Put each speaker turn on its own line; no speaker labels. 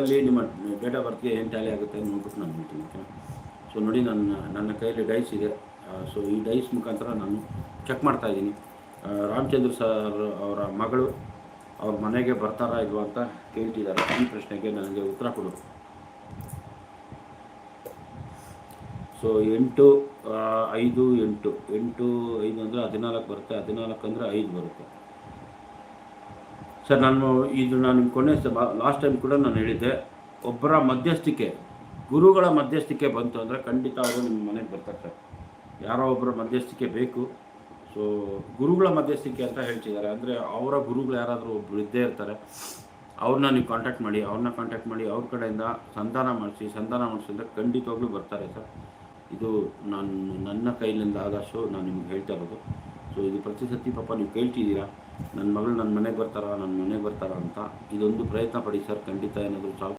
ಅಲ್ಲಿ ನಿಮ್ಮ date of ಬರ್ತ್ಗೆ ಏನು ಟ್ಯಾಲಿ ಆಗುತ್ತೆ ಅಂತ ನೋಡ್ಬಿಟ್ಟು ನಾನು ಹೇಳ್ತೀನಿ. ಓಕೆ. ಸೊ ನೋಡಿ, ನನ್ನ ಕೈಯಲ್ಲಿ ಡೈಸ್ ಇದೆ. ಸೊ ಈ ಡೈಸ್ ಮುಖಾಂತರ ನಾನು ಚೆಕ್ ಮಾಡ್ತಾ ಇದ್ದೀನಿ. ರಾಮಚಂದ್ರ ಸರ್ ಅವರ ಮಗಳು ಅವ್ರ ಮನೆಗೆ ಬರ್ತಾರಾ ಇಲ್ವಾ ಅಂತ ಕೇಳ್ತಿದ್ದಾರೆ. ಈ ಪ್ರಶ್ನೆಗೆ ನನಗೆ ಉತ್ತರ ಕೊಡು. ಸೊ 8 5 8 8 5 ಅಂದರೆ 14 ಬರುತ್ತೆ. 14 ಅಂದರೆ 5 ಬರುತ್ತೆ. ಸರ್ ನಾನು ನಿಮ್ಗೆ ಕೊನೆ ಲಾಸ್ಟ್ ಟೈಮ್ ಕೂಡ ನಾನು ಹೇಳಿದ್ದೆ, ಒಬ್ಬರ ಮಧ್ಯಸ್ಥಿಕೆ, ಗುರುಗಳ ಮಧ್ಯಸ್ಥಿಕೆ ಬಂತು ಅಂದರೆ ಖಂಡಿತ ಅವರು ನಿಮ್ಮ ಮನೆಗೆ ಬರ್ತಾರೆ ಸರ್. ಯಾರೋ ಒಬ್ಬರ ಮಧ್ಯಸ್ಥಿಕೆ ಬೇಕು. ಸೊ ಗುರುಗಳ ಮಧ್ಯಸ್ಥಿಕೆ ಅಂತ ಹೇಳ್ತಿದ್ದಾರೆ. ಅಂದರೆ ಅವರ ಗುರುಗಳು ಯಾರಾದರೂ ಒಬ್ಬರು ಇದ್ದೇ ಇರ್ತಾರೆ. ಅವ್ರನ್ನ ನೀವು ಕಾಂಟ್ಯಾಕ್ಟ್ ಮಾಡಿ, ಅವ್ರ ಕಡೆಯಿಂದ ಸಂಧಾನ ಮಾಡಿಸಿದ್ರೆ ಖಂಡಿತವಾಗ್ಲೂ ಬರ್ತಾರೆ ಸರ್. ಇದು ನನ್ನ ಕೈಲಿಂದ ಆದಷ್ಟು ನಾನು ನಿಮ್ಗೆ ಹೇಳ್ತಾ ಇರೋದು. ಸೊ ಇದು ಪ್ರತಿ ಸತಿ ಪಾಪ ನೀವು ಕೇಳ್ತಿದ್ದೀರಾ, ನನ್ನ ಮಗಳು ನನ್ನ ಮನೆಗೆ ಬರ್ತಾರಾ ಅಂತ. ಇದೊಂದು ಪ್ರಯತ್ನ ಪಡಿ ಸರ್, ಖಂಡಿತ ಏನಾದರೂ ಸಾಲ್ವ್